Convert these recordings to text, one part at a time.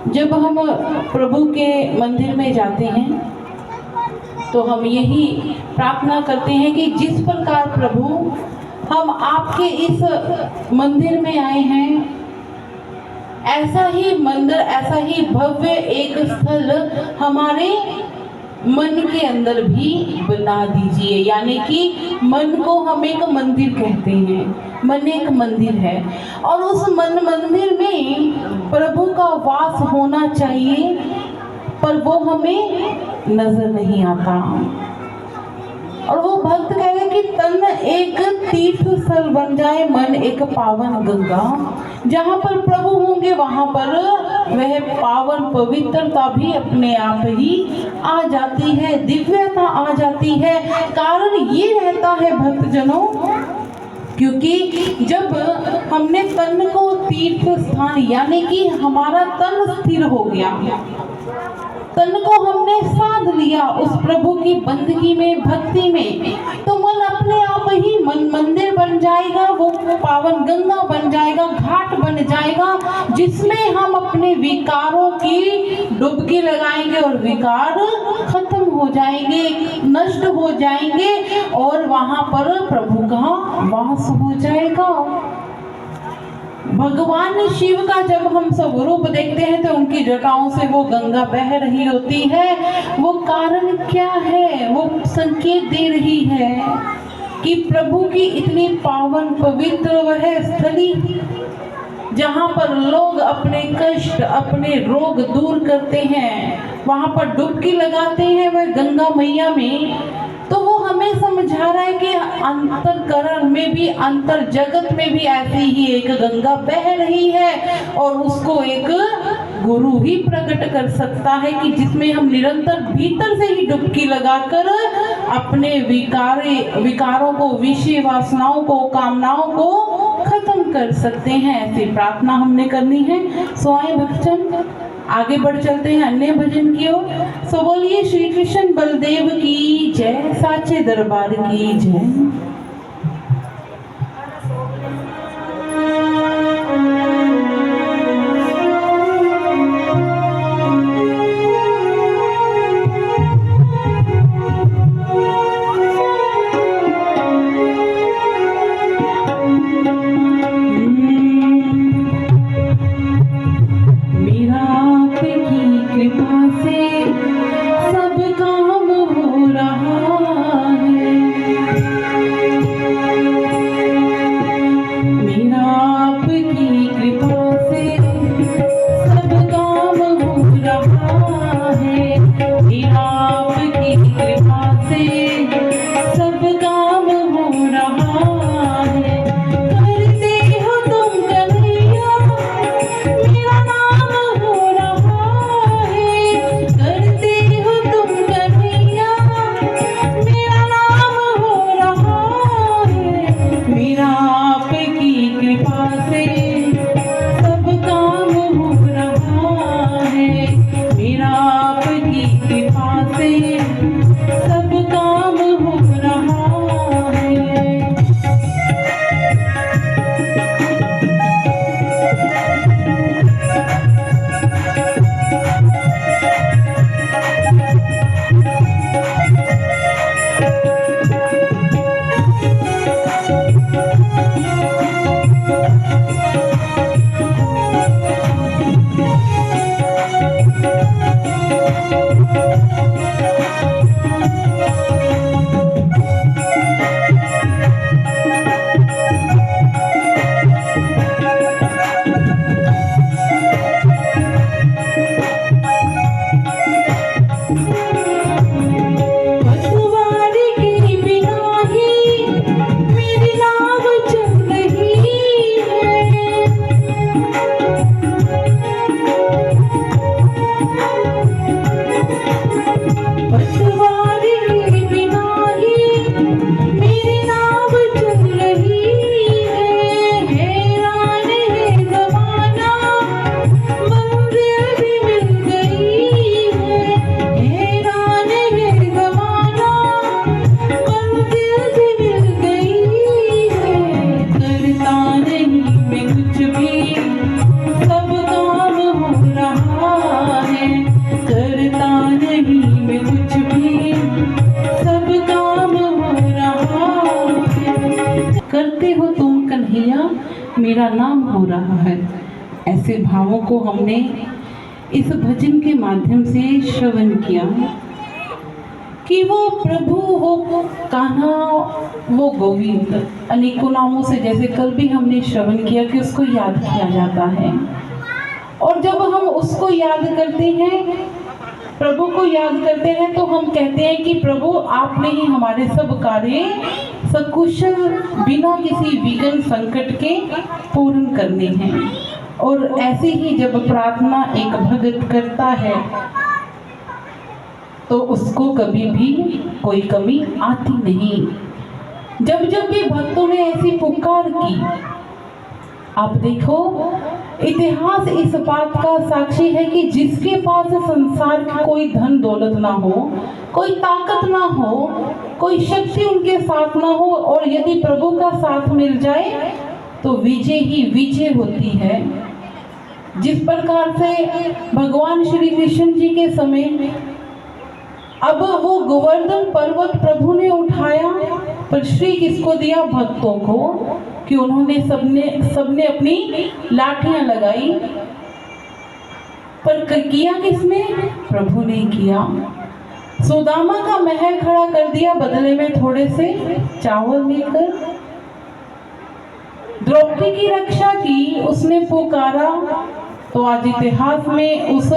जब हम प्रभु के मंदिर में जाते हैं तो हम यही प्रार्थना करते हैं कि जिस प्रकार प्रभु हम आपके इस मंदिर में आए हैं, ऐसा ही मंदिर, ऐसा ही भव्य एक स्थल हमारे मन के अंदर भी बना दीजिए। यानी कि मन को हम एक मंदिर कहते हैं, मन एक मंदिर है और उस मंदिर में प्रभु का वास होना चाहिए, पर वो हमें नजर नहीं आता। और वो भक्त कह रहे कि तन एक तीर्थ स्थल बन जाए, मन एक पावन गंगा। जहाँ पर प्रभु होंगे वहां पर वह पावन पवित्रता भी अपने आप ही आ जाती है, दिव्यता आ जाती है। कारण ये रहता है भक्तजनों, क्योंकि जब हमने तन को तीर्थ स्थान यानी कि हमारा तन स्थिर हो गया, तन को हमने साध लिया उस प्रभु की बंदगी में, भक्ति में, तो मन अपने आप ही मंदिर बन जाएगा, वो पावन गंगा बन जाएगा, घाट बन जाएगा, जिसमें हम अपने विकारों की डुबकी लगाएंगे और विकार खत्म हो जाएंगे, नष्ट हो जाएंगे और वहां पर प्रभु का वास हो जाएगा। भगवान शिव का जब हम स्वरूप देखते हैं तो उनकी जटाओं से वो गंगा बह रही होती है। वो कारण क्या है? वो संकेत दे रही है कि प्रभु की इतनी पावन पवित्र वह स्थली, जहाँ पर लोग अपने कष्ट, अपने रोग दूर करते हैं, वहां पर डुबकी लगाते हैं वह गंगा मैया में। तो वो हमें समझा रहा है कि अंतरकरण में भी, अंतर जगत में भी ऐसी ही एक गंगा बह रही है और उसको एक गुरु ही प्रकट कर सकता है कि जिसमें हम निरंतर भीतर से ही डुबकी लगाकर अपने विकारों को, विषय वासनाओं को, कामनाओं को खत्म कर सकते हैं। ऐसी प्रार्थना हमने करनी है। सो आए भक्तजन, आगे बढ़ चलते हैं अन्य भजन की ओर। सो बोलिए श्री कृष्ण बलदेव की जय, साचे दरबार की जय। मेरा नाम हो रहा है। ऐसे भावों को हमने इस भजन के माध्यम से श्रवण किया कि वो प्रभु, वो कान्हा, वो गोविंद, अनेकों नामों से, जैसे कल भी हमने श्रवण किया कि उसको याद किया जाता है। और जब हम उसको याद करते हैं, प्रभु को याद करते हैं, तो हम कहते हैं कि प्रभु आपने ही हमारे सब कार्य सकुशल बिना किसी विघ्न संकट के पूर्ण करने हैं। और ऐसे ही जब प्रार्थना एक भक्त करता है तो उसको कभी भी कोई कमी आती नहीं। जब जब भी भक्तों ने ऐसी पुकार की, आप देखो इतिहास इस बात का साक्षी है कि जिसके पास संसार की कोई धन दौलत ना हो, कोई ताकत ना हो, कोई शक्ति उनके साथ ना हो, और यदि प्रभु का साथ मिल जाए तो विजय ही विजय होती है। जिस प्रकार से भगवान श्री कृष्ण जी के समय अब वो गोवर्धन पर्वत प्रभु ने उठाया, पर श्री किसको दिया? भक्तों को, कि उन्होंने सबने अपनी लाठियां लगाई, पर किया किसने? प्रभु ने किया। सुदामा का महल खड़ा कर दिया बदले में थोड़े से चावल लेकर। द्रौपदी की रक्षा की, उसने पुकारा। तो आज इतिहास में उस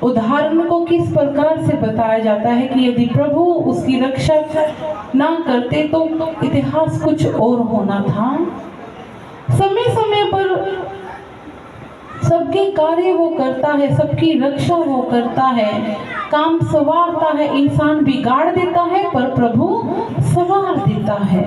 उदाहरण को किस प्रकार से बताया जाता है कि यदि प्रभु उसकी रक्षा ना करते तो इतिहास कुछ और होना था। समय समय पर सबके कार्य वो करता है, सबकी रक्षा वो करता है, काम संवारता है। इंसान बिगाड़ देता है पर प्रभु संवार देता है।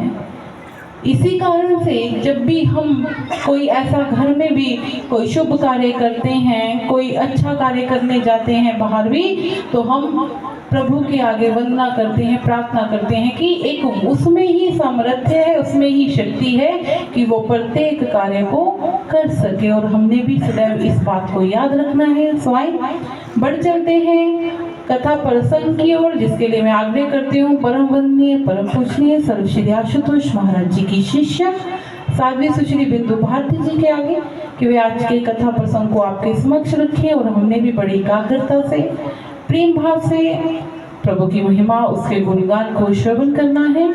इसी कारण से जब भी हम कोई ऐसा घर में भी कोई शुभ कार्य करते हैं, कोई अच्छा कार्य करने जाते हैं बाहर भी, तो हम प्रभु के आगे वंदना करते हैं, प्रार्थना करते हैं कि एक उसमें ही सामर्थ्य है, उसमें ही शक्ति है कि वो प्रत्येक कार्य को कर सके। और हमने भी सदैव इस बात को याद रखना है। स्वयं बढ़ चलते हैं कथा प्रसंग की ओर, जिसके लिए मैं आग्रह करती हूँ परम वंदनीय, परम पूजनीय सर्व श्री आशुतोष महाराज जी की शिष्य साध्वी सुश्री बिंदु भारती जी के आगे कि वे आज के कथा प्रसंग को आपके समक्ष रखें। और हमने भी बड़ी एकाग्रता से, प्रेम भाव से प्रभु की महिमा, उसके गुणगान को श्रवण करना है।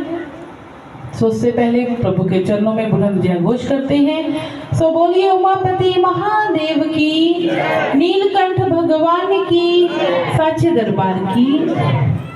सो उससे पहले प्रभु के चरणों में बुलंद जय घोष करते हैं। सो बोलिए उमापति महादेव की, नीलकंठ भगवान की, साचे दरबार की।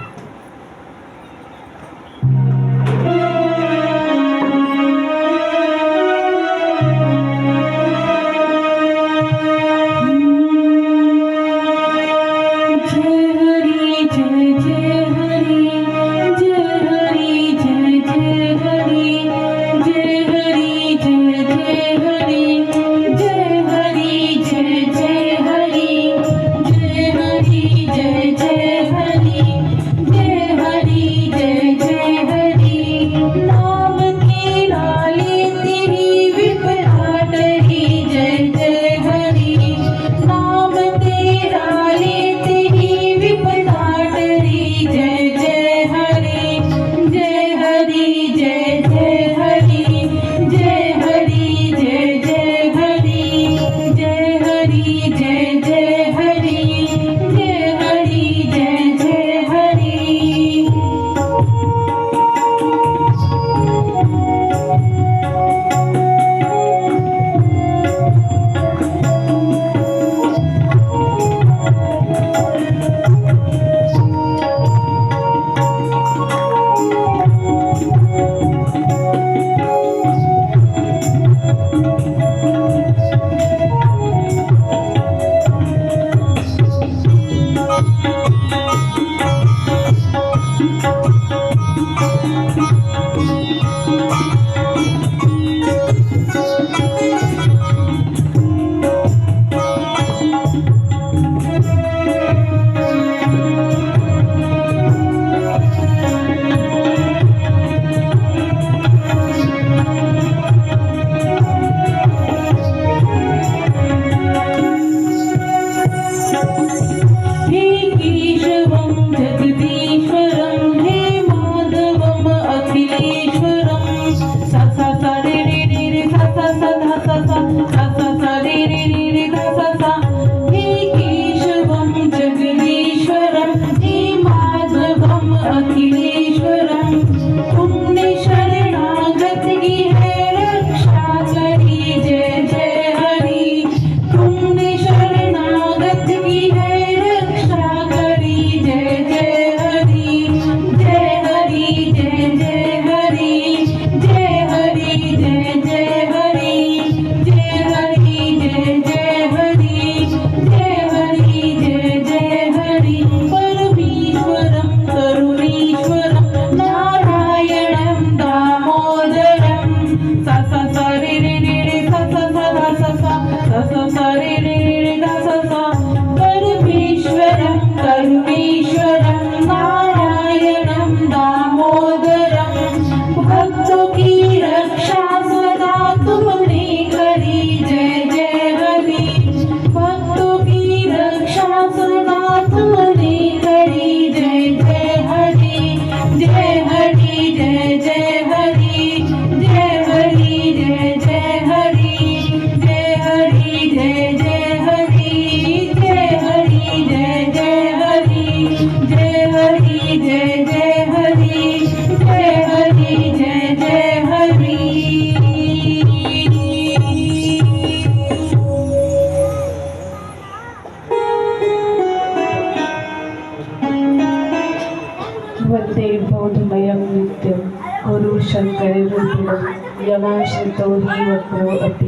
समाश्रितो हि वक्रो अपि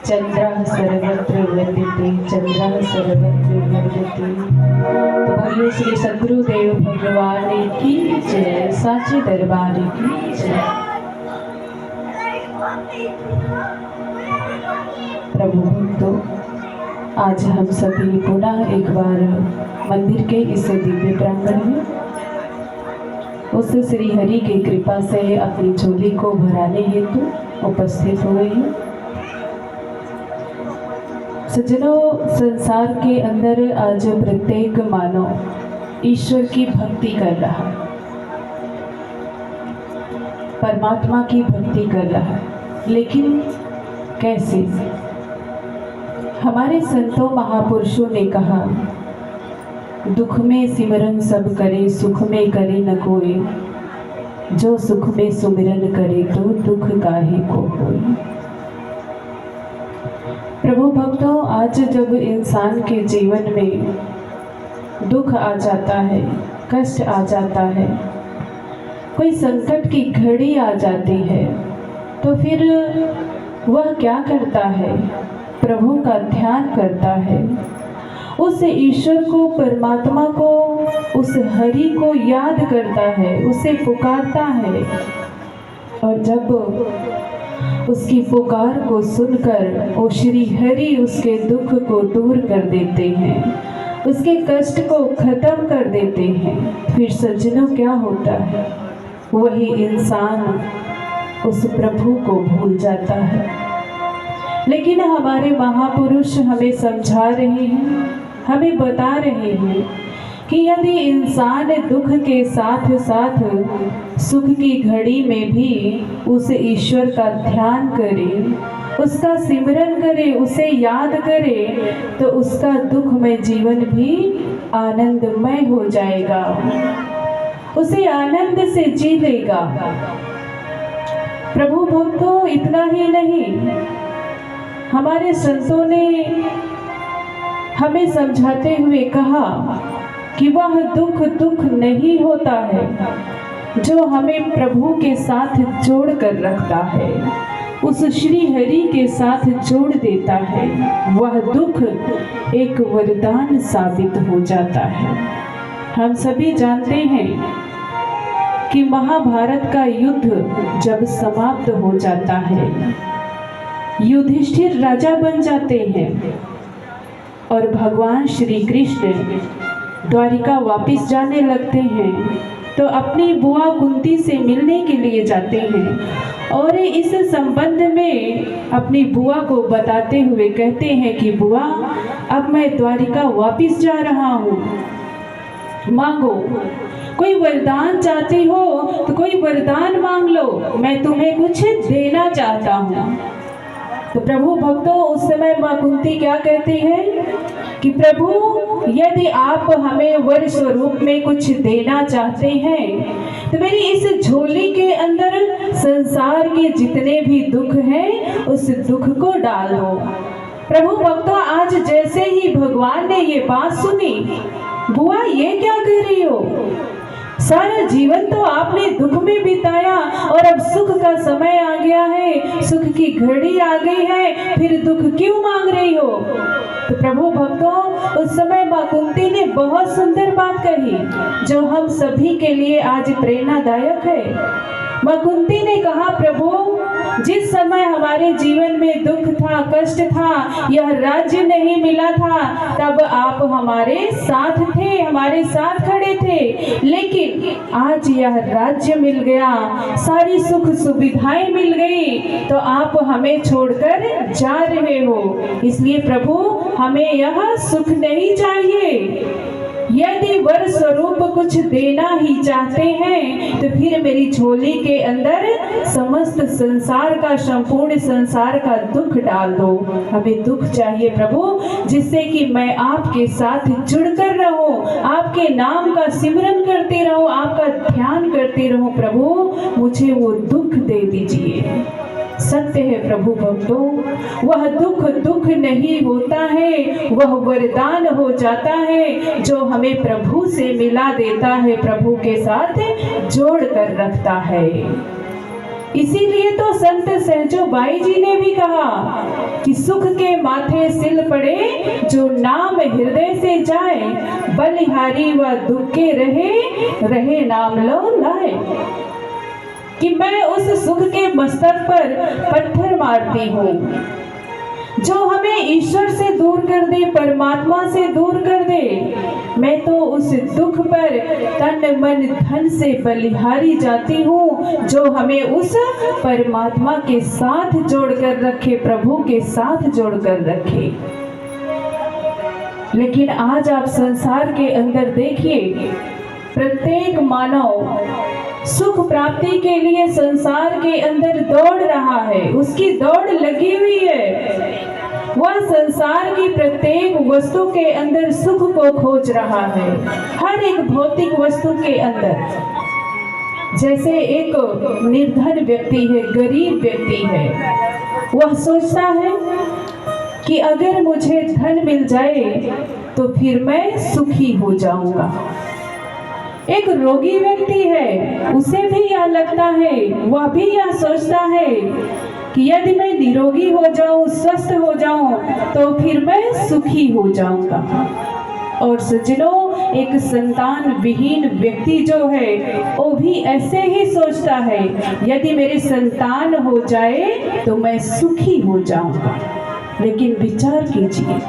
चंद्रः सर्वत्र विद्यते, चंद्रः सर्वत्र विद्यते। तो बोलिए श्री सद्गुरुदेव भगवान की जय, साचे दरबार की जय। प्रभु भक्तों, आज हम सभी पुनः एक बार मंदिर के इस दिव्य प्रांगण में उस श्री हरि की कृपा से अपनी झोली को भराने हेतु उपस्थित हुए हैं। सज्जनों, संसार के अंदर आज प्रत्येक मानव ईश्वर की भक्ति कर रहा है, परमात्मा की भक्ति कर रहा है, लेकिन कैसे? हमारे संतों महापुरुषों ने कहा, दुख में सिमरन सब करे, सुख में करे न कोई, जो सुख में सुमिरन करे तो दुख काहे को होए। प्रभु भक्तों, आज जब इंसान के जीवन में दुख आ जाता है, कष्ट आ जाता है, कोई संकट की घड़ी आ जाती है, तो फिर वह क्या करता है? प्रभु का ध्यान करता है, उस ईश्वर को, परमात्मा को, उस हरि को याद करता है, उसे पुकारता है। और जब उसकी पुकार को सुनकर ओ श्री हरि उसके दुख को दूर कर देते हैं, उसके कष्ट को खत्म कर देते हैं, फिर सज्जनों क्या होता है? वही इंसान उस प्रभु को भूल जाता है। लेकिन हमारे महापुरुष हमें समझा रहे हैं, हमें बता रहे हैं कि यदि इंसान दुख के साथ साथ सुख की घड़ी में भी उस ईश्वर का ध्यान करे, उसका सिमरन करे, उसे याद करे, तो उसका दुखमय जीवन भी आनंदमय हो जाएगा, उसे आनंद से जी लेगा। प्रभु भक्तों, इतना ही नहीं, हमारे संतों ने हमें समझाते हुए कहा कि वह दुख नहीं होता है जो हमें प्रभु के साथ जोड़ कर रखता है, उस श्री हरि के साथ जोड़ देता है। वह दुख एक वरदान साबित हो जाता है। हम सभी जानते हैं कि महाभारत का युद्ध जब समाप्त हो जाता है, युधिष्ठिर राजा बन जाते हैं और भगवान श्री कृष्ण द्वारिका वापिस जाने लगते हैं, तो अपनी बुआ कुंती से मिलने के लिए जाते हैं और इस संबंध में अपनी बुआ को बताते हुए कहते हैं कि बुआ, अब मैं द्वारिका वापिस जा रहा हूँ, मांगो, कोई वरदान चाहती हो तो कोई वरदान मांग लो, मैं तुम्हें कुछ देना चाहता हूँ। तो प्रभु भक्तों, उस समय माँ कुंती क्या कहती है कि प्रभु, यदि आप हमें वर स्वरूप में कुछ देना चाहते हैं तो मेरी इस झोली के अंदर संसार के जितने भी दुख हैं उस दुख को डाल दो। प्रभु भक्तों, आज जैसे ही भगवान ने ये बात सुनी, बुआ ये क्या कर रही हो? सारा जीवन तो आपने दुख में बिताया और अब सुख का समय आ गया है, सुख की घड़ी आ गई है, फिर दुख क्यों मांग रही हो? तो प्रभु भक्तों, उस समय माँ कुंती ने बहुत सुंदर बात कही जो हम सभी के लिए आज प्रेरणादायक है। माँ कुंती ने कहा, प्रभु, जिस समय हमारे जीवन में दुख था, कष्ट था, यह राज्य नहीं मिला था, तब आप हमारे साथ थे, हमारे साथ खड़े थे, लेकिन आज यह राज्य मिल गया, सारी सुख सुविधाएं मिल गई, तो आप हमें छोड़कर जा रहे हो। इसलिए प्रभु, हमें यह सुख नहीं चाहिए। यदि वर स्वरूप कुछ देना ही चाहते हैं तो फिर मेरी झोली के अंदर समस्त संसार का, संपूर्ण संसार का दुख डाल दो। हमें दुख चाहिए प्रभु, जिससे कि मैं आपके साथ जुड़कर रहूं, आपके नाम का सिमरन करते रहूं, आपका ध्यान करते रहूं। प्रभु, मुझे वो दुख दे दीजिए। सत्य है प्रभु भक्तों, वह दुख नहीं होता है, वह वरदान हो जाता है जो हमें प्रभु से मिला देता है, प्रभु के साथ जोड़ कर रखता है। इसीलिए तो संत सहजो बाई जी ने भी कहा कि सुख के माथे सिल पड़े, जो नाम हृदय से जाए, बलिहारी व दुख के रहे, रहे नाम लो लाए। कि मैं उस सुख के मस्तक पर पत्थर मारती हूँ जो हमें ईश्वर से दूर कर दे, परमात्मा से दूर कर दे। मैं तो उस दुख पर तन मन धन से बलिहारी जाती हूँ जो हमें उस परमात्मा के साथ जोड़ कर रखे, प्रभु के साथ जोड़ कर रखे। लेकिन आज आप संसार के अंदर देखिए, प्रत्येक मानव सुख प्राप्ति के लिए संसार के अंदर दौड़ रहा है, उसकी दौड़ लगी हुई है। वह संसार की प्रत्येक वस्तु के अंदर सुख को खोज रहा है, हर एक भौतिक वस्तु के अंदर। जैसे एक निर्धन व्यक्ति है, गरीब व्यक्ति है, वह सोचता है कि अगर मुझे धन मिल जाए तो फिर मैं सुखी हो जाऊंगा। एक रोगी व्यक्ति है, उसे भी यह लगता है, वह भी यह सोचता है कि यदि मैं निरोगी हो जाऊं, स्वस्थ हो जाऊं तो फिर मैं सुखी हो जाऊंगा। और सज्जनों, एक संतान विहीन व्यक्ति जो है वो भी ऐसे ही सोचता है, यदि मेरे संतान हो जाए तो मैं सुखी हो जाऊंगा। लेकिन विचार कीजिए,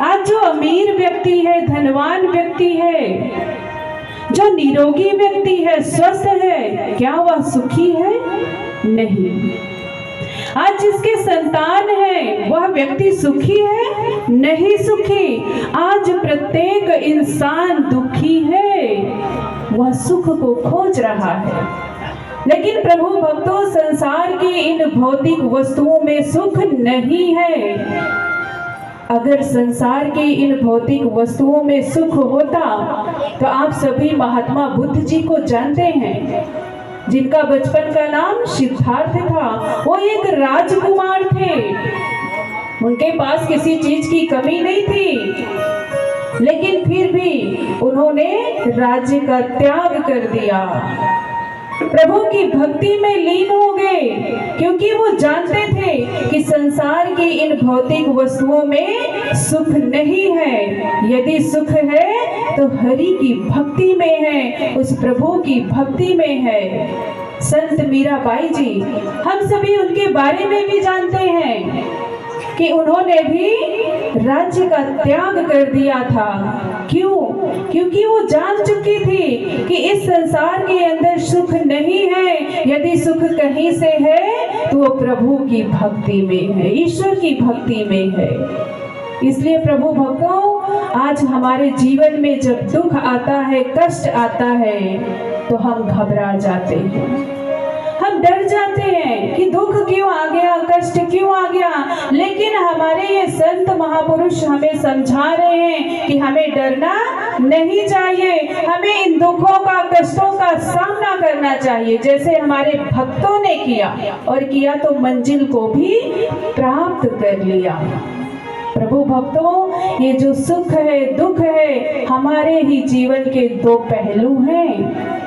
आज जो अमीर व्यक्ति है, धनवान व्यक्ति है, जो निरोगी व्यक्ति है, स्वस्थ है, क्या वह सुखी है? नहीं। आज जिसके संतान है वह व्यक्ति सुखी है? नहीं सुखी। आज प्रत्येक इंसान दुखी है, वह सुख को खोज रहा है। लेकिन प्रभु भक्तों, संसार की इन भौतिक वस्तुओं में सुख नहीं है। अगर संसार की इन भौतिक वस्तुओं में सुख होता तो आप सभी महात्मा बुद्ध जी को जानते हैं, जिनका बचपन का नाम सिद्धार्थ था। वो एक राजकुमार थे, उनके पास किसी चीज की कमी नहीं थी, लेकिन फिर भी उन्होंने राज्य का त्याग कर दिया, प्रभु की भक्ति में लीन हो गए, क्योंकि वो जानते थे कि संसार की इन भौतिक वस्तुओं में सुख नहीं है। यदि सुख है तो हरि की भक्ति में है, उस प्रभु की भक्ति में है। संत मीराबाई जी, हम सभी उनके बारे में भी जानते हैं कि उन्होंने भी राज्य का त्याग कर दिया था। क्यों? क्योंकि वो जान चुकी थी कि इस संसार के अंदर सुख नहीं है। यदि सुख कहीं से है तो वो प्रभु की भक्ति में है, ईश्वर की भक्ति में है। इसलिए प्रभु भक्तों, आज हमारे जीवन में जब दुख आता है, कष्ट आता है, तो हम घबरा जाते हैं, हम डर जाते हैं कि दुख क्यों आ गया, कष्ट क्यों आ गया। लेकिन हमारे ये संत महापुरुष हमें समझा रहे हैं कि हमें डरना नहीं चाहिए, हमें इन दुखों का, कष्टों का सामना करना चाहिए, जैसे हमारे भक्तों ने किया, और किया तो मंजिल को भी प्राप्त कर लिया। प्रभु भक्तों, ये जो सुख है, दुख है, हमारे ही जीवन के दो पहलू हैं।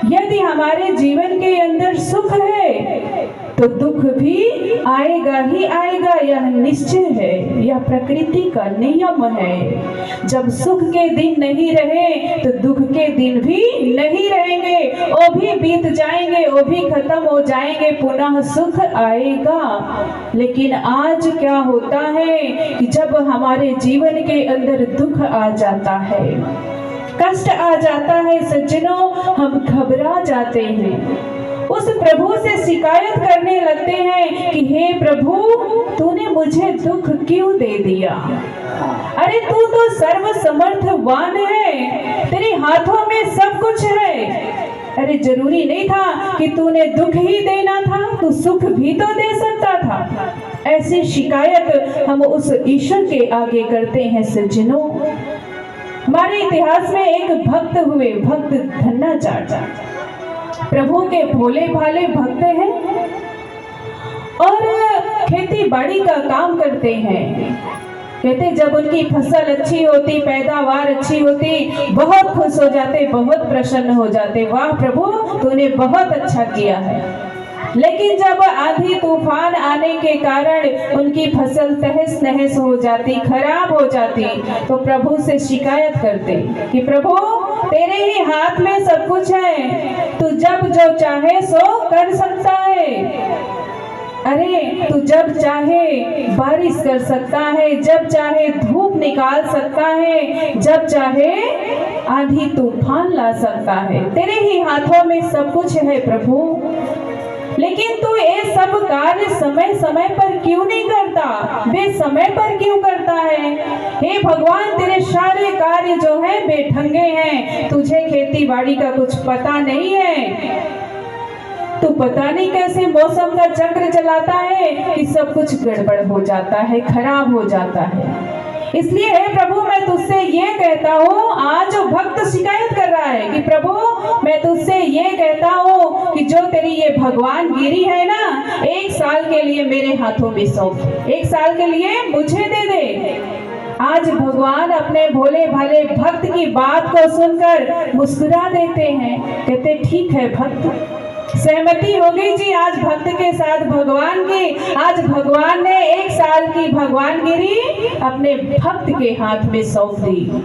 यदि हमारे जीवन के अंदर सुख है तो दुख भी आएगा ही आएगा, यह निश्चय है, यह प्रकृति का नियम है। जब सुख के दिन नहीं रहे तो दुख के दिन भी नहीं रहेंगे, वो भी बीत जाएंगे, वो भी खत्म हो जाएंगे, पुनः सुख आएगा। लेकिन आज क्या होता है कि जब हमारे जीवन के अंदर दुख आ जाता है, कष्ट आ जाता है, सज्जनों, हम घबरा जाते हैं, उस प्रभु से शिकायत करने लगते हैं कि हे प्रभु, तूने मुझे दुख क्यों दे दिया? अरे तू तो सर्वसमर्थवान है, तेरे हाथों में सब कुछ है। अरे जरूरी नहीं था कि तूने दुख ही देना था, तू सुख भी तो दे सकता था। ऐसी शिकायत हम उस ईश्वर के आगे करते हैं। सज्जनों, हमारे इतिहास में एक भक्त हुए, भक्त धन्नाचार्य, प्रभु के भोले भाले भक्त हैं और खेती बाड़ी का काम करते हैं। कहते जब उनकी फसल अच्छी होती, पैदावार अच्छी होती, बहुत खुश हो जाते, बहुत प्रसन्न हो जाते, वाह प्रभु, तूने बहुत अच्छा किया है। लेकिन जब आंधी तूफान आने के कारण उनकी फसल तहस नहस हो जाती, खराब हो जाती, तो प्रभु से शिकायत करते कि प्रभु तेरे ही हाथ में सब कुछ है, तू जब जो चाहे सो कर सकता है। अरे तू जब चाहे बारिश कर सकता है, जब चाहे धूप निकाल सकता है, जब चाहे आंधी तूफान ला सकता है, तेरे ही हाथों में सब कुछ है प्रभु। लेकिन तू ये सब कार्य समय समय पर क्यों नहीं करता, बेसमय पर क्यों करता है? हे भगवान, तेरे सारे कार्य जो है बेढंगे हैं, तुझे खेती बाड़ी का कुछ पता नहीं है। तू पता नहीं कैसे मौसम का चक्र चलाता है कि सब कुछ गड़बड़ हो जाता है, खराब हो जाता है। इसलिए हे प्रभु, मैं तुझसे ये कहता हूँ, आज भक्त शिकायत कर रहा है कि प्रभु मैं तुझसे ये कहता हूँ कि जो तेरी ये भगवान गिरी है ना, 1 साल के लिए मेरे हाथों में सौंप, 1 साल के लिए मुझे दे दे। आज भगवान अपने भोले भाले भक्त की बात को सुनकर मुस्कुरा देते हैं, कहते ठीक है भक्त, सहमति हो गई जी आज भक्त के साथ भगवान की। आज भगवान ने 1 साल की भगवानगिरी अपने भक्त के हाथ में सौंप दी।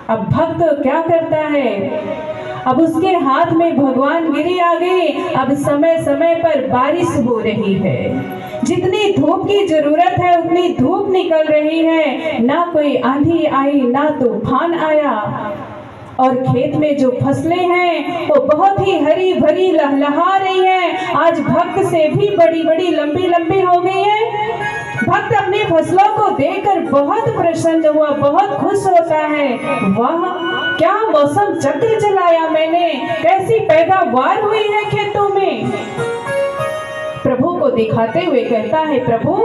अब भक्त क्या करता है? अब उसके हाथ में भगवानगिरी आ गई। अब समय समय पर बारिश हो रही है, जितनी धूप की जरूरत है उतनी धूप निकल रही है, ना कोई आंधी आई ना तूफान आया। और खेत में जो फसलें हैं वो बहुत ही हरी भरी लहलहा रही हैं, आज भक्त से भी बड़ी बड़ी लंबी लंबी हो गई है। भक्त अपनी फसलों को देखकर बहुत प्रसन्न हुआ, बहुत खुश होता है। वाह, क्या मौसम चक्र चलाया मैंने, कैसी पैदावार हुई है खेतों में। प्रभु को दिखाते हुए कहता है, प्रभु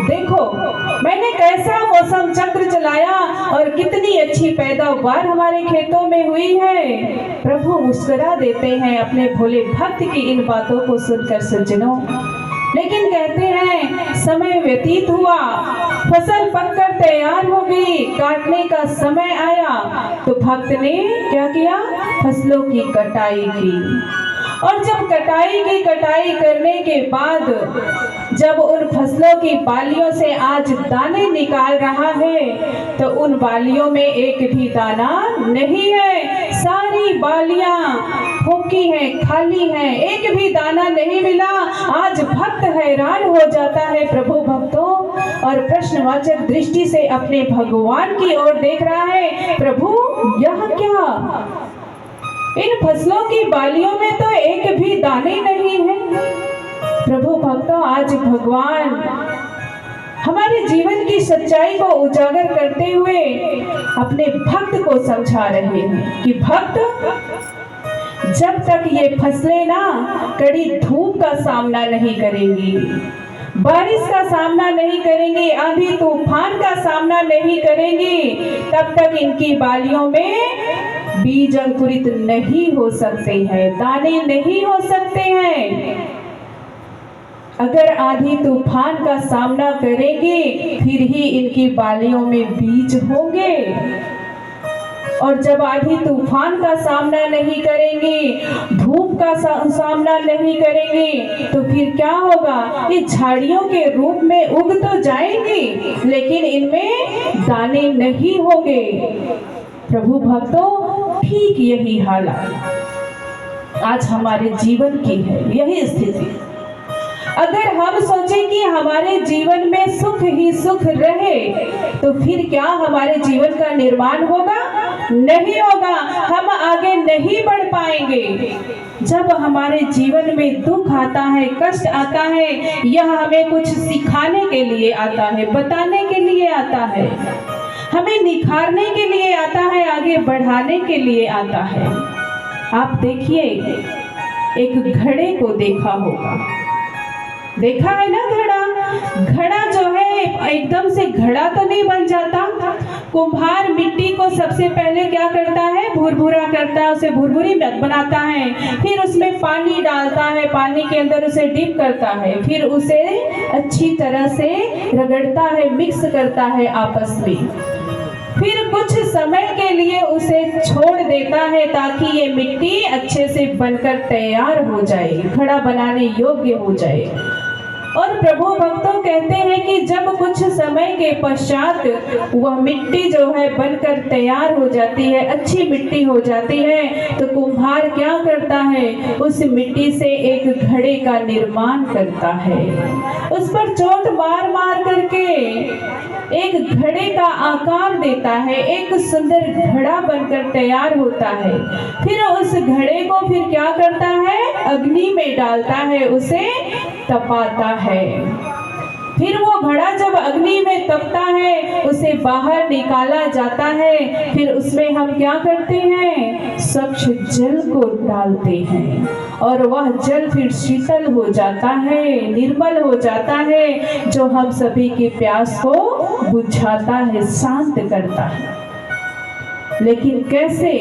देखो मैंने कैसा मौसम चक्र चलाया और कितनी अच्छी पैदावार हमारे खेतों में हुई है। प्रभु मुस्कुरा देते हैं अपने भोले भक्त की इन बातों को सुनकर सज्जनों। लेकिन कहते हैं समय व्यतीत हुआ, फसल पककर तैयार हो गई, काटने का समय आया तो भक्त ने क्या किया? फसलों की कटाई की। और जब कटाई की कटाई करने के बाद जब उन फसलों की बालियों से आज दाने निकाल रहा है तो उन बालियों में एक भी दाना नहीं है, सारी बालियां फूकी हैं, खाली हैं, एक भी दाना नहीं मिला। आज भक्त हैरान हो जाता है प्रभु भक्तों, और प्रश्नवाचक दृष्टि से अपने भगवान की ओर देख रहा है, प्रभु यह क्या? इन फसलों की बालियों में तो एक भी दाने नहीं है। प्रभु भक्तों, आज भगवान हमारे जीवन की सच्चाई को उजागर करते हुए अपने भक्त को समझा रहे हैं कि भक्त, जब तक ये फसलें ना कड़ी धूप का सामना नहीं करेंगी, बारिश का सामना नहीं करेंगी, आंधी तूफान का सामना नहीं करेंगी, तब तक इनकी बालियों में बीज अंकुरित नहीं हो सकते हैं, दाने नहीं हो सकते हैं। अगर आंधी तूफान का सामना करेंगे फिर ही इनकी बालियों में बीज होंगे, और जब आंधी तूफान का सामना नहीं करेंगे, धूप का सामना नहीं करेंगे, तो फिर क्या होगा? ये झाड़ियों के रूप में उग तो जाएंगी लेकिन इनमें दाने नहीं होंगे। प्रभु भक्तों, ठीक यही हालत आज हमारे जीवन की है, यही स्थिति। अगर हम सोचें कि हमारे जीवन में सुख ही सुख रहे तो फिर क्या हमारे जीवन का निर्माण होगा? नहीं होगा, हम आगे नहीं बढ़ पाएंगे। जब हमारे जीवन में दुख आता है, कष्ट आता है, यह हमें कुछ सिखाने के लिए आता है, बताने के लिए आता है, हमें निखारने के लिए आता है, आगे बढ़ाने के लिए आता है। आप देखिए, एक घड़े को देखा होगा, देखा है ना घड़ा? घड़ा जो है एकदम से घड़ा तो नहीं बन जाता। कुम्हार मिट्टी को सबसे पहले क्या करता है? भुरभुरा करता है, उसे भुरभुरी बनाता है, फिर उसमें पानी डालता है, पानी के अंदर उसे डिप करता है, फिर उसे अच्छी तरह से रगड़ता है, मिक्स करता है आपस में। फिर कुछ समय के लिए उसे छोड़ देता है ताकि ये मिट्टी अच्छे से बनकर तैयार हो जाए, घड़ा बनाने योग्य हो जाए। और प्रभु भक्तों कहते हैं कि जब कुछ समय के पश्चात वह मिट्टी जो है बनकर तैयार हो जाती है, अच्छी मिट्टी हो जाती है, तो कुम्हार क्या करता है, उस मिट्टी से एक घड़े का निर्माण करता है। उस पर चोट मार मार करके एक घड़े का आकार देता है, एक सुंदर घड़ा बनकर तैयार होता है। फिर उस घड़े को फिर क्या करता है, अग्नि में डालता है, उसे तपाता है। फिर वो घड़ा जब अग्नि में तपता है, उसे बाहर निकाला जाता है। फिर उसमें हम क्या करते हैं, स्वच्छ जल को डालते हैं और वह जल फिर शीतल हो जाता है, निर्मल हो जाता है, जो हम सभी की प्यास को बुझाता है, शांत करता है। लेकिन कैसे,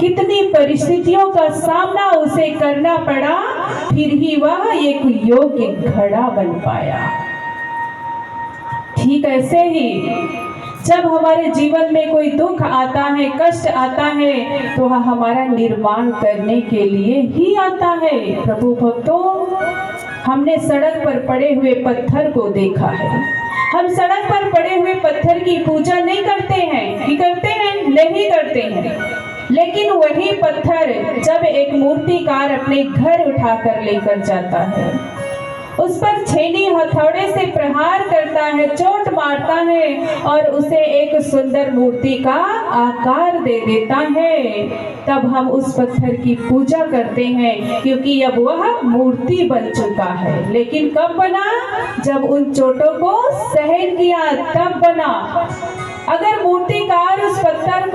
कितनी परिस्थितियों का सामना उसे करना पड़ा, फिर ही वह एक योग्य घड़ा बन पाया। ठीक ऐसे ही जब हमारे जीवन में कोई दुख आता है, कष्ट आता है, तो वह हमारा निर्माण करने के लिए ही आता है। प्रभु भक्तों, हमने सड़क पर पड़े हुए पत्थर को देखा है। हम सड़क पर पड़े हुए पत्थर की पूजा नहीं करते हैं, कि करते हैं? नहीं करते हैं। लेकिन वही पत्थर जब एक मूर्तिकार अपने घर उठाकर लेकर जाता है, उस पर छेनी हथौड़े से प्रहार करता है, चोट मारता है और उसे एक सुंदर मूर्ति का आकार दे देता है, तब हम उस पत्थर की पूजा करते हैं, क्योंकि अब वह मूर्ति बन चुका है। लेकिन कब बना? जब उन चोटों को सहन किया, तब बना। अगर मूर्तिकार उस पत्थर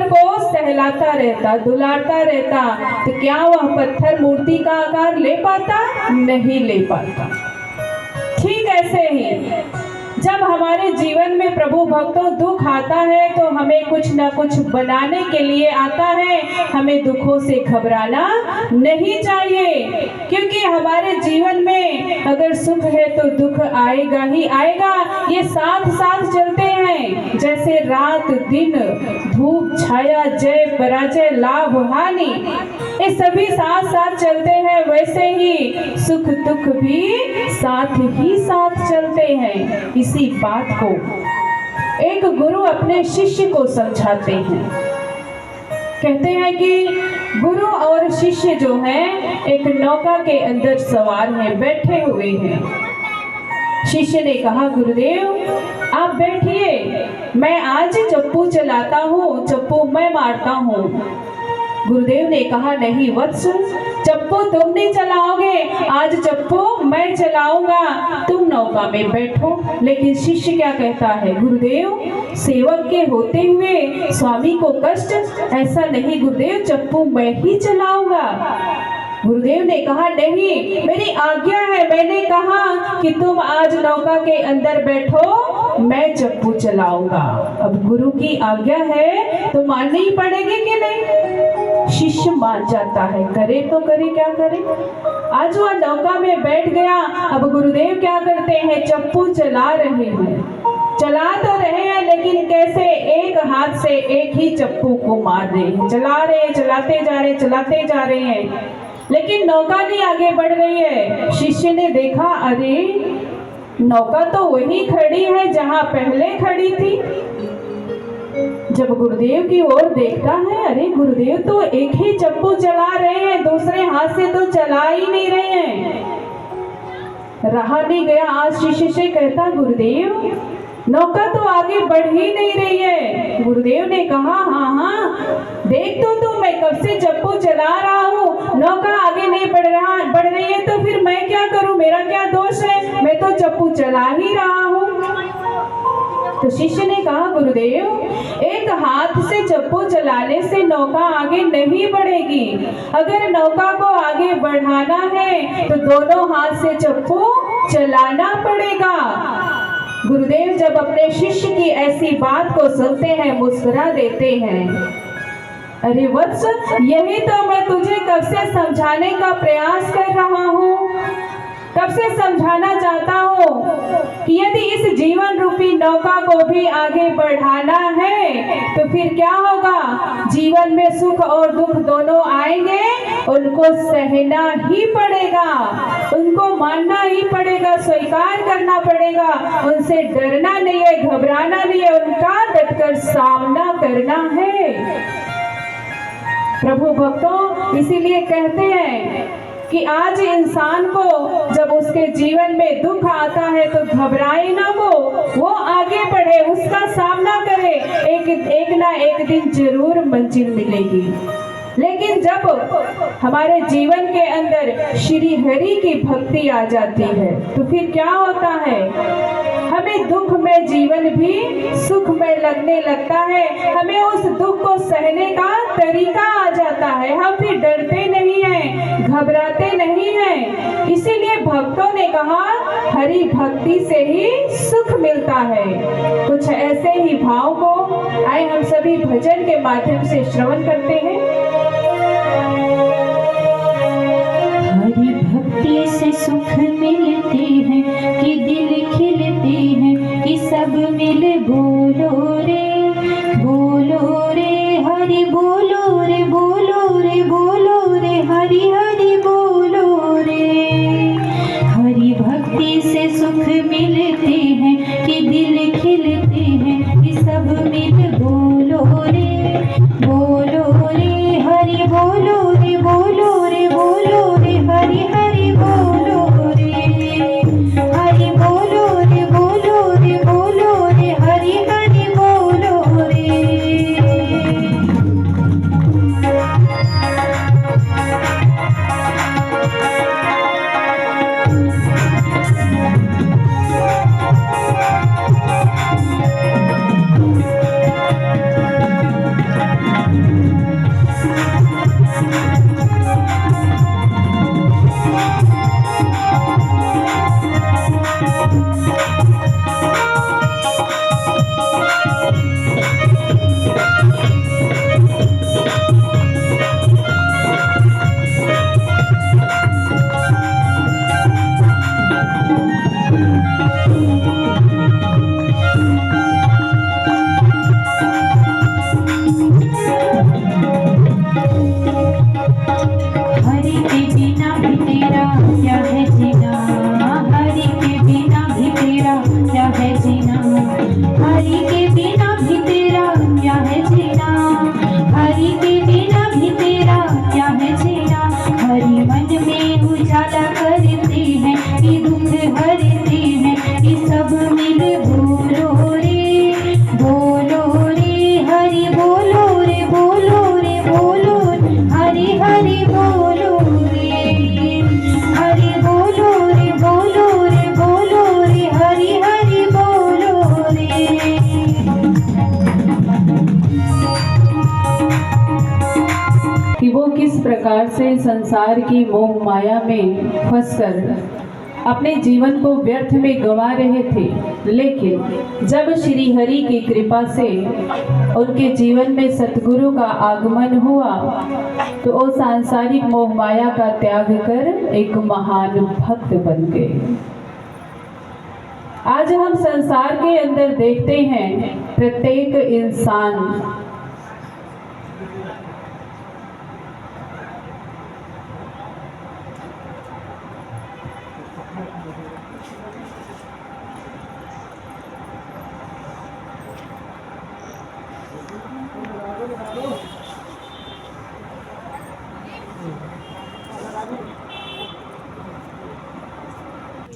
को सहलाता रहता, दुलारता रहता, तो क्या वह पत्थर मूर्ति का आकार ले पाता? नहीं ले पाता। ठीक ऐसे ही जब हमारे जीवन में प्रभु भक्तों दुख आता है, तो हमें कुछ न कुछ बनाने के लिए आता है। हमें दुखों से घबराना नहीं चाहिए, क्योंकि हमारे जीवन में अगर सुख है तो दुख आएगा ही आएगा। ये साथ साथ चलते हैं, जैसे रात दिन, धूप छाया, जय पराजय, लाभ हानि, ये सभी साथ साथ चलते हैं। वैसे ही सुख दुख भी साथ ही साथ चलते हैं। इसी बात को एक गुरु अपने शिष्य को समझाते हैं। कहते हैं कि गुरु और शिष्य जो हैं, एक नौका के अंदर सवार हैं, बैठे हुए हैं। शिष्य ने कहा, गुरुदेव आप बैठिए, मैं आज चप्पू चलाता हूँ, चप्पू मैं मारता हूँ। गुरुदेव ने कहा, नहीं वत्स, चप्पू तुम नहीं चलाओगे, आज चप्पू मैं चलाऊंगा, तुम नौका में बैठो। लेकिन शिष्य क्या कहता है, गुरुदेव सेवक के होते हुए स्वामी को कष्ट, ऐसा नहीं गुरुदेव, चप्पू मैं ही चलाऊंगा। गुरुदेव ने कहा, नहीं मेरी आज्ञा है, मैंने कहा कि तुम आज नौका के अंदर बैठो, मैं चप्पू चलाऊंगा। अब गुरु की आज्ञा है तो माननी ही पड़ेगी कि नहीं? शिष्य मान जाता है, करे तो करे, क्या करे। आज वह नौका में बैठ गया। अब गुरुदेव क्या करते हैं, चप्पू चला रहे हैं, चला तो रहे हैं, लेकिन कैसे, एक हाथ से एक ही चप्पू को मार रहे हैं, चला रहे हैं, चलाते जा रहे, चलाते जा रहे हैं, लेकिन नौका नहीं आगे बढ़ रही है। शिष्य ने देखा, अरे नौका तो वही खड़ी है जहां पहले खड़ी थी। जब गुरुदेव की ओर देखता है, अरे गुरुदेव तो एक ही चप्पू चला रहे हैं, दूसरे हाथ से तो चला ही नहीं रहे हैं। रहा नहीं गया, आज शिष्य से कहता, गुरुदेव नौका तो आगे बढ़ ही नहीं रही है। गुरुदेव ने कहा, हाँ देख तो मैं कब से चप्पू चला रहा हूँ, नौका आगे नहीं बढ़ रही है, तो फिर मैं क्या करूँ, मेरा क्या दोष है, मैं तो चप्पू चला ही रहा हूँ। तो शिष्य ने कहा, गुरुदेव एक हाथ से चप्पू चलाने से नौका आगे नहीं बढ़ेगी, अगर नौका को आगे बढ़ाना है तो दोनों हाथ से चप्पू चलाना पड़ेगा। गुरुदेव जब अपने शिष्य की ऐसी बात को सुनते हैं, मुस्कुरा देते हैं। अरे वत्स, यही तो मैं तुझे कब से समझाने का प्रयास कर रहा हूँ। कब से समझाना चाहता हूँ कि यदि इस जीवन रूपी नौका को भी आगे बढ़ाना है तो फिर क्या होगा, जीवन में सुख और दुख दोनों आएंगे, उनको सहना ही पड़ेगा, उनको मानना ही पड़ेगा, स्वीकार करना पड़ेगा, उनसे डरना नहीं है, घबराना नहीं है, उनका डटकर सामना करना है। प्रभु भक्तों इसीलिए कहते हैं कि आज इंसान को जब उसके जीवन में दुख आता है तो घबराए ना, वो आगे बढ़े, उसका सामना करे, एक ना एक दिन जरूर मंजिल मिलेगी। लेकिन जब हमारे जीवन के अंदर श्री हरि की भक्ति आ जाती है तो फिर क्या होता है, हमें दुख में जीवन भी सुख में लगने लगता है, हमें उस दुख को सहने का तरीका आ जाता है, हम फिर डरते नहीं हैं, घबराते नहीं हैं। इसीलिए भक्तों ने कहा हरि भक्ति से ही सुख मिलता है। कुछ ऐसे ही भाव को आए हम सभी भजन के माध्यम से श्रवण करते हैं। हरि भक्ति से सुख मिलते हैं कि दिल खिलते हैं कि सब मिल बोलो रे हरि बोलो रे हरि हरि बोलो रे। हरि भक्ति से सुख मिलते हैं कि दिल खिलते हैं कि सब मिल बोलो रे हरि बोलो रे हरि हरि बोलो रे, हरि बोलो रे हरि हरि बोलो रे। प्रकार से संसार की मोह माया में फंसकर अपने जीवन को व्यर्थ में गंवा रहे थे, लेकिन जब श्री हरि की कृपा से उनके जीवन में सतगुरु का आगमन हुआ तो वो सांसारिक मोह माया का त्याग कर एक महान भक्त बन गए। आज हम संसार के अंदर देखते हैं प्रत्येक इंसान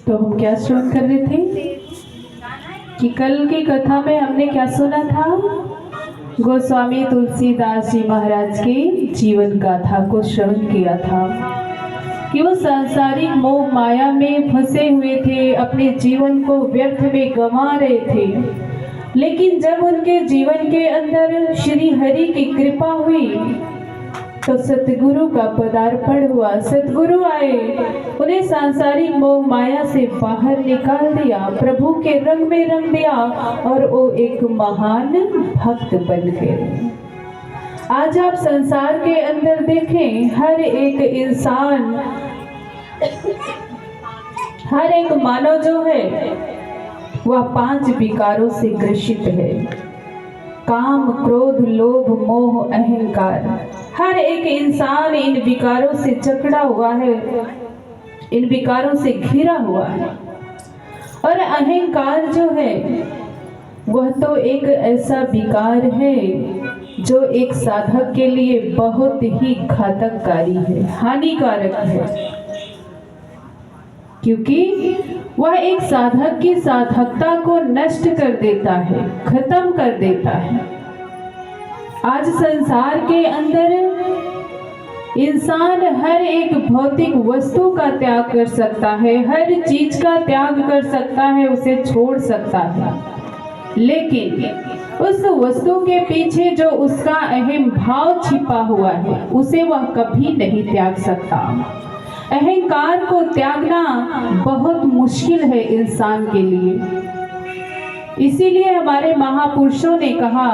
तो हम क्या श्रवण कर रहे थे कि कल की कथा में हमने क्या सुना था, गोस्वामी तुलसीदास जी महाराज के जीवन गाथा को श्रवण किया था कि वो सांसारिक मोह माया में फंसे हुए थे, अपने जीवन को व्यर्थ में गंवा रहे थे, लेकिन जब उनके जीवन के अंदर श्री हरि की कृपा हुई तो सतगुरु का पदार्पण हुआ। सतगुरु आए, उन्हें सांसारिक मोह माया से बाहर निकाल दिया, प्रभु के रंग में रंग दिया और वो एक महान भक्त बन गए। आज आप संसार के अंदर देखें, हर एक इंसान हर एक मानव जो है वह 5 विकारों से ग्रसित है। काम, क्रोध, लोभ, मोह, अहंकार। हर एक इंसान इन विकारों से जकड़ा हुआ है, इन विकारों से घिरा हुआ है। और अहंकार जो है वह तो एक ऐसा विकार है जो एक साधक के लिए बहुत ही घातककारी है, हानिकारक है, क्योंकि वह एक साधक की साधकता को नष्ट कर देता है, खत्म कर देता है। आज संसार के अंदर इंसान हर एक भौतिक वस्तु का त्याग कर सकता है, हर चीज का त्याग कर सकता है, उसे छोड़ सकता है, लेकिन उस वस्तु के पीछे जो उसका अहम भाव छिपा हुआ है उसे वह कभी नहीं त्याग सकता। अहंकार को त्यागना बहुत मुश्किल है इंसान के लिए। इसीलिए हमारे महापुरुषों ने कहा,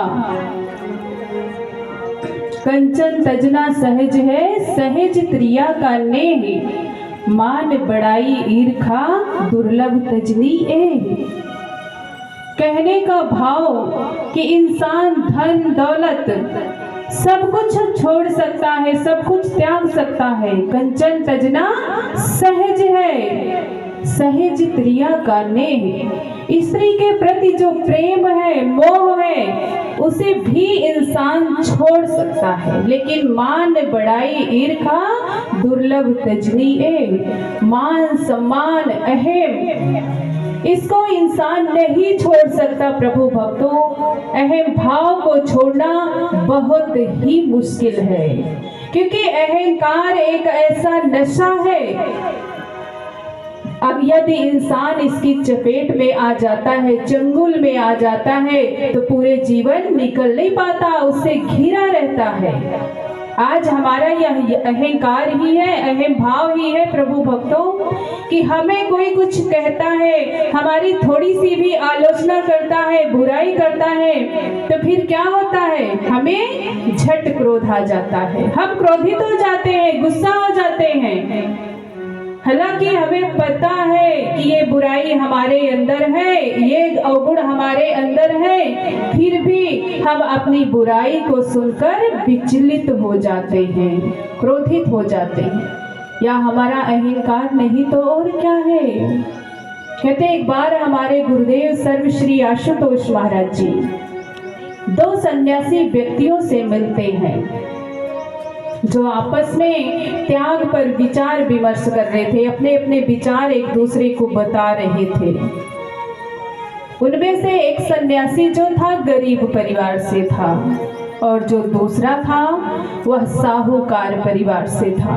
कंचन तजना सहज है, सहज त्रिया का नेह, मान बड़ाई ईर्खा दुर्लभ तजनी ए। कहने का भाव कि इंसान धन दौलत सब कुछ छोड़ सकता है, सब कुछ त्याग सकता है। कंचन तजना सहज है, सहज त्रिया का नेह। स्त्री के प्रति जो प्रेम है, मोह है, उसे भी इंसान छोड़ सकता है, लेकिन मान बड़ाई ईर्खा दुर्लभ तजनी ए। मान सम्मान अहम, इसको इंसान नहीं छोड़ सकता। प्रभु भक्तों, अहम भाव को छोड़ना बहुत ही मुश्किल है, क्योंकि अहंकार एक ऐसा नशा है, अब यदि इंसान इसकी चपेट में आ जाता है, चंगुल में आ जाता है, तो पूरे जीवन निकल नहीं पाता, उससे घिरा रहता है। आज हमारा यह अहंकार ही है, अहम भाव ही है प्रभु भक्तों, कि हमें कोई कुछ कहता है, हमारी थोड़ी सी भी आलोचना करता है, बुराई करता है, तो फिर क्या होता है, हमें झट क्रोध आ जाता है, हम क्रोधित हो जाते हैं, गुस्सा हो जाते हैं। हालांकि हमें पता है कि ये बुराई हमारे अंदर है, ये अवगुण हमारे अंदर है, फिर भी हम अपनी बुराई को सुनकर विचलित हो जाते हैं, क्रोधित हो जाते हैं। या हमारा अहंकार नहीं तो और क्या है। कहते एक बार हमारे गुरुदेव सर्व श्री आशुतोष महाराज जी 2 सन्यासी व्यक्तियों से मिलते हैं जो आपस में त्याग पर विचार विमर्श कर रहे थे, अपने अपने विचार एक दूसरे को बता रहे थे। उनमें से एक सन्यासी जो था गरीब परिवार से था, और जो दूसरा था वह साहूकार परिवार से था।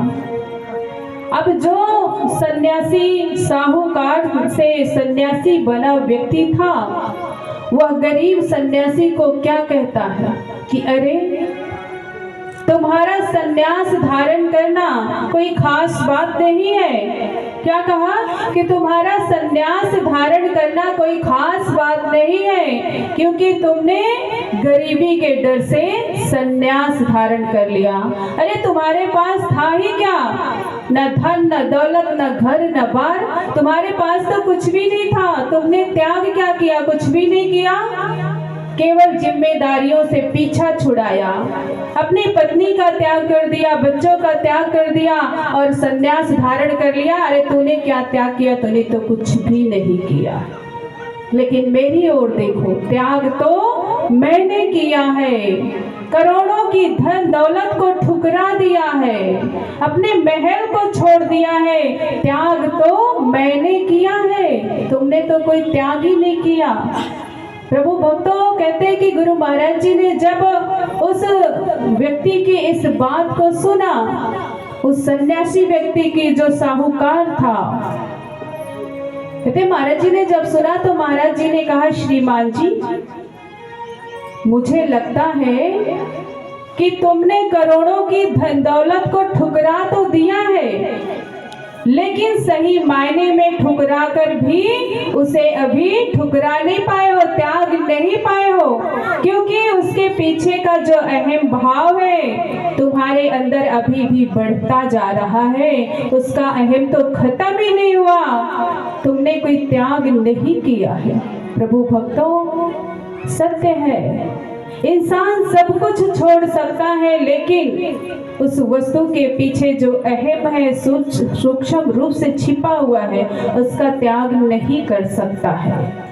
अब जो सन्यासी साहूकार से सन्यासी बना व्यक्ति था, वह गरीब सन्यासी को क्या कहता है कि अरे, तुम्हारा सन्यास धारण करना कोई खास बात नहीं है। क्या कहा कि तुम्हारा सन्यास धारण करना कोई खास बात नहीं है, क्योंकि तुमने गरीबी के डर से सन्यास धारण कर लिया। अरे तुम्हारे पास था ही क्या, न धन न दौलत न घर न बार, तुम्हारे पास तो कुछ भी नहीं था। तुमने त्याग क्या किया, कुछ भी नहीं किया, केवल जिम्मेदारियों से पीछा छुड़ाया, अपनी पत्नी का त्याग कर दिया, बच्चों का त्याग कर दिया और सन्यास धारण कर लिया। अरे तूने क्या त्याग किया, तूने तो कुछ भी नहीं किया। लेकिन मेरी ओर देखो, त्याग तो मैंने किया है, करोड़ों की धन दौलत को ठुकरा दिया है, अपने महल को छोड़ दिया है, त्याग तो मैंने किया है, तुमने तो कोई त्याग ही नहीं किया। प्रभु भक्तों कहते हैं कि गुरु महाराज जी ने जब उस व्यक्ति की इस बात को सुना, उस सन्यासी व्यक्ति की जो साहूकार था, कहते महाराज जी ने जब सुना तो महाराज जी ने कहा, श्रीमान जी, मुझे लगता है कि तुमने करोड़ों की धन दौलत को ठुकरा तो दिया है, लेकिन सही मायने में ठुकरा कर भी उसे अभी ठुकरा नहीं पाए हो, त्याग नहीं पाए हो, क्योंकि उसके पीछे का जो अहम भाव है तुम्हारे अंदर अभी भी बढ़ता जा रहा है, उसका अहम तो खत्म ही नहीं हुआ, तुमने कोई त्याग नहीं किया है। प्रभु भक्तों, सत्य है, इंसान सब कुछ छोड़ सकता है, लेकिन उस वस्तु के पीछे जो अहम है, सूक्ष्म रूप से छिपा हुआ है, उसका त्याग नहीं कर सकता है।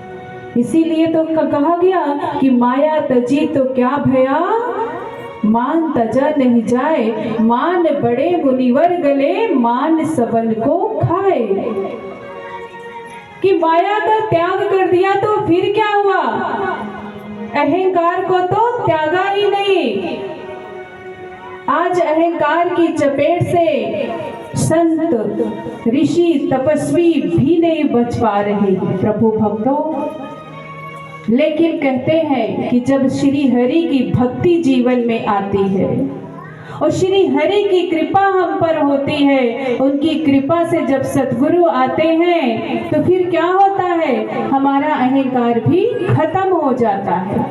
इसीलिए तो कहा गया कि माया तजी तो क्या भया, मान तजा नहीं जाए, मान बड़े मुनिवर गले, मान सबन को खाए। कि माया का त्याग कर दिया तो फिर क्या हुआ, अहंकार को तो त्यागा ही नहीं। आज अहंकार की चपेट से संत, ऋषि, तपस्वी भी नहीं बच पा रहे प्रभु भक्तों। लेकिन कहते हैं कि जब श्री हरि की भक्ति जीवन में आती है और श्री हरि की कृपा हम पर होती है, उनकी कृपा से जब सद्गुरु आते हैं तो फिर क्या होता है, हमारा अहंकार भी खत्म हो जाता है।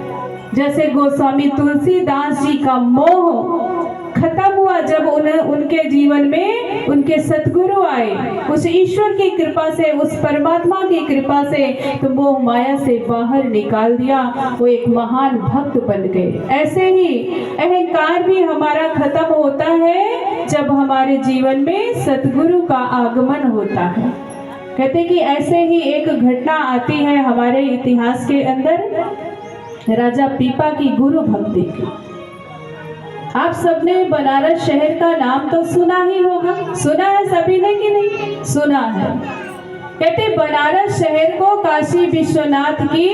जैसे गोस्वामी तुलसीदास जी का मोह खत्म हुआ जब उनके जीवन में उनके सद्गुरु आए, उस ईश्वर की कृपा से, उस परमात्मा की कृपा से तो मोह माया से बाहर निकाल दिया, वो एक महान भक्त बन गए। ऐसे ही अहंकार भी हमारा खत्म होता है जब हमारे जीवन में सद्गुरु का आगमन होता है। कहते कि ऐसे ही एक घटना आती है हमारे इतिहास के अंदर, राजा पीपा की गुरु भक्ति की। आप सबने बनारस शहर का नाम तो सुना ही होगा, सुना है सभी ने कि नहीं सुना है। कहते बनारस शहर को काशी विश्वनाथ की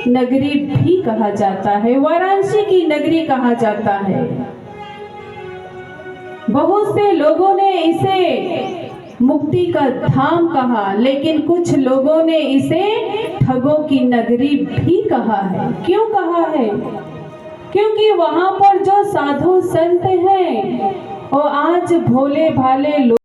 नगरी भी कहा जाता है, वाराणसी की नगरी कहा जाता है। बहुत से लोगों ने इसे मुक्ति का धाम कहा, लेकिन कुछ लोगों ने इसे ठगों की नगरी भी कहा है। क्यों कहा है? क्योंकि वहां पर जो साधु संत हैं वो आज भोले भाले लोग